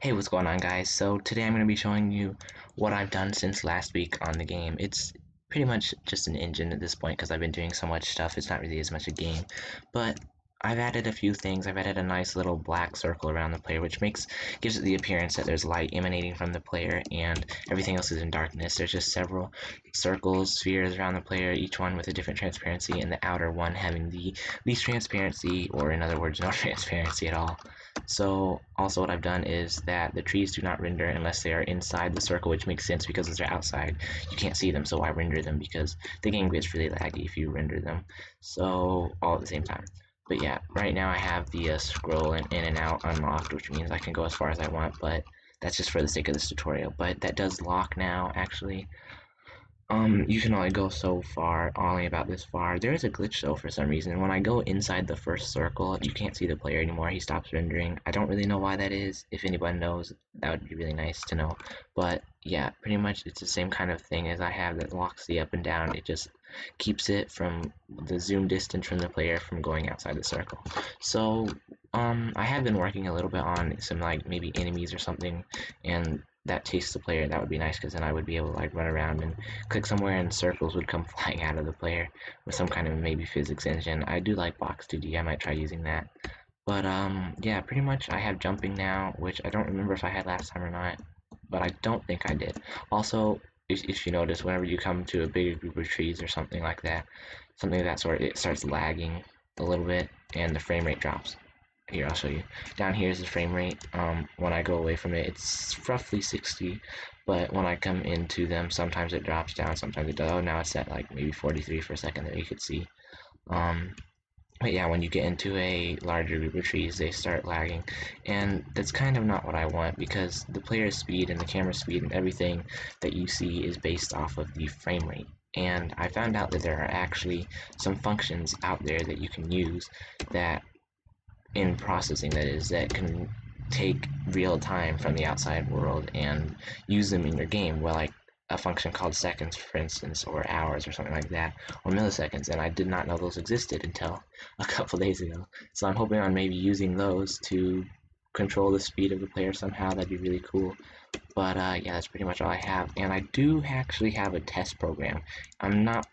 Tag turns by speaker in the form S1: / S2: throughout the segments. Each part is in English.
S1: Hey, what's going on, guys? So today I'm going to be showing you what I've done since last week on the game. It's pretty much just an engine at this point because I've been doing so much stuff. It's not really as much a game, but I've added a few things. I've added a nice little black circle around the player, which gives it the appearance that there's light emanating from the player, and everything else is in darkness. There's just several circles, spheres around the player, each one with a different transparency, and the outer one having the least transparency, or in other words, no transparency at all. So also what I've done is that the trees do not render unless they are inside the circle, which makes sense because as they're outside, you can't see them, so why render them? Because the game gets really laggy if you render them. So all at the same time. But yeah, right now I have the scroll and in and out unlocked, which means I can go as far as I want, but that's just for the sake of this tutorial. But that does lock now, actually. You can only go so far, only about this far. There is a glitch though for some reason. When I go inside the first circle, you can't see the player anymore. He stops rendering. I don't really know why that is. If anyone knows, that would be really nice to know. But yeah, pretty much it's the same kind of thing as I have that locks the up and down. It just keeps it from the zoom distance from the player from going outside the circle. So I have been working a little bit on some like maybe enemies or something, and that tastes the player. That would be nice because then I would be able to like run around and click somewhere and circles would come flying out of the player with some kind of maybe physics engine. I do like Box 2D. I might try using that. But yeah, pretty much I have jumping now, which I don't remember if I had last time or not, but I don't think I did. Also, if you notice, whenever you come to a bigger group of trees or something of that sort, it starts lagging a little bit and the frame rate drops. Here, I'll show you. Down here is the frame rate. When I go away from it, it's roughly 60, but when I come into them, sometimes it drops down, sometimes it does. Oh, now it's at like maybe 43 for a second that you could see. But yeah, when you get into a larger group of trees, they start lagging, and that's kind of not what I want because the player's speed and the camera speed and everything that you see is based off of the frame rate. And I found out that there are actually some functions out there that you can use that in processing that can take real time from the outside world and use them in your game, well, like a function called seconds, for instance, or hours or something like that, or milliseconds, and I did not know those existed until a couple days ago. So I'm hoping on maybe using those to control the speed of the player somehow. That'd be really cool. But yeah, that's pretty much all I have, and I do actually have a test program. I'm not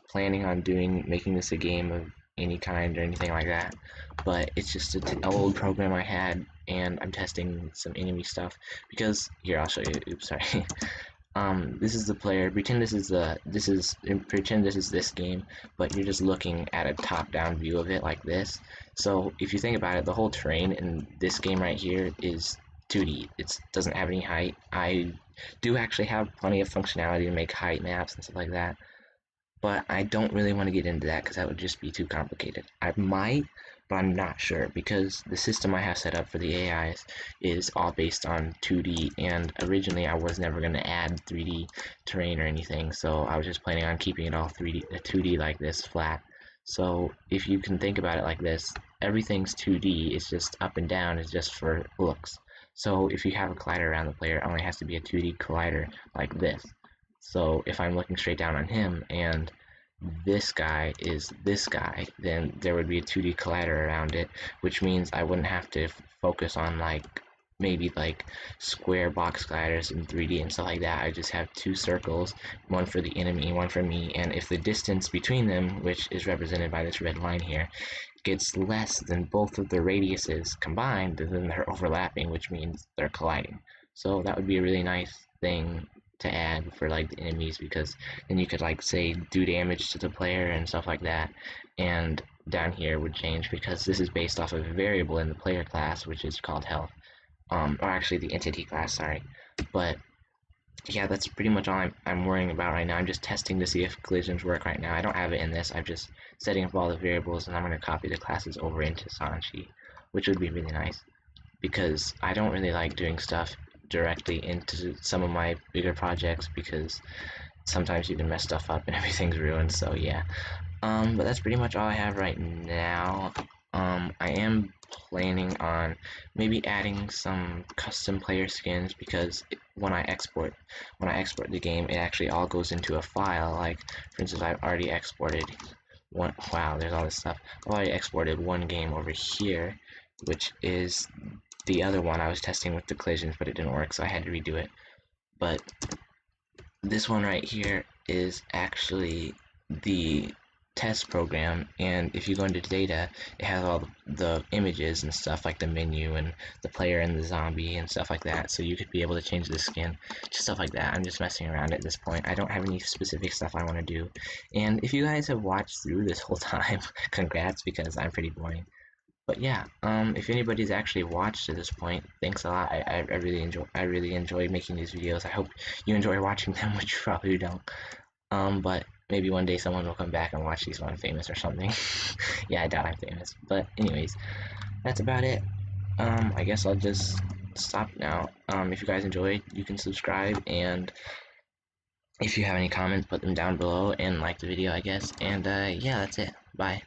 S1: planning on making this a game of any kind or anything like that, but it's just an old program I had, and I'm testing some enemy stuff because here I'll show you. Oops, sorry. This is the player. Pretend this is this game, but you're just looking at a top-down view of it like this. So if you think about it, the whole terrain in this game right here is 2D. It doesn't have any height. I do actually have plenty of functionality to make height maps and stuff like that, but I don't really want to get into that because that would just be too complicated. I might, but I'm not sure because the system I have set up for the AIs is all based on 2D, and originally I was never going to add 3D terrain or anything, so I was just planning on keeping it all 2D like this, flat. So if you can think about it like this, everything's 2D, it's just up and down, it's just for looks. So if you have a collider around the player, it only has to be a 2D collider like this. So if I'm looking straight down on him and this guy is this guy, then there would be a 2D collider around it, which means I wouldn't have to focus on like maybe like square box colliders in 3D and stuff like that. I just have two circles, one for the enemy, one for me, and if the distance between them, which is represented by this red line here, gets less than both of the radiuses combined, then they're overlapping, which means they're colliding. So that would be a really nice thing to add for like the enemies, because then you could like say do damage to the player and stuff like that, and down here would change because this is based off of a variable in the player class which is called health, or actually the entity class, sorry. But yeah, that's pretty much all I'm worrying about right now. I'm just testing to see if collisions work right now. I don't have it in this. I'm just setting up all the variables, and I'm going to copy the classes over into Sanchi, which would be really nice because I don't really like doing stuff directly into some of my bigger projects because sometimes you can mess stuff up and everything's ruined. So yeah, but that's pretty much all I have right now. I am planning on maybe adding some custom player skins because when I export the game, it actually all goes into a file. Like for instance, I've already exported one. Wow, there's all this stuff. I've already exported one game over here, which is the other one I was testing with the collisions, but it didn't work, so I had to redo it. But this one right here is actually the test program, and if you go into data, it has all the images and stuff, like the menu and the player and the zombie and stuff like that, so you could be able to change the skin, just stuff like that. I'm just messing around at this point. I don't have any specific stuff I want to do. And if you guys have watched through this whole time, congrats, because I'm pretty boring. But yeah, if anybody's actually watched to this point, thanks a lot. I really enjoy making these videos. I hope you enjoy watching them, which you probably don't. But maybe one day someone will come back and watch these when I'm famous or something. Yeah, I doubt I'm famous. But anyways, that's about it. I guess I'll just stop now. If you guys enjoyed, you can subscribe, and if you have any comments, put them down below and like the video, I guess. And yeah, that's it. Bye.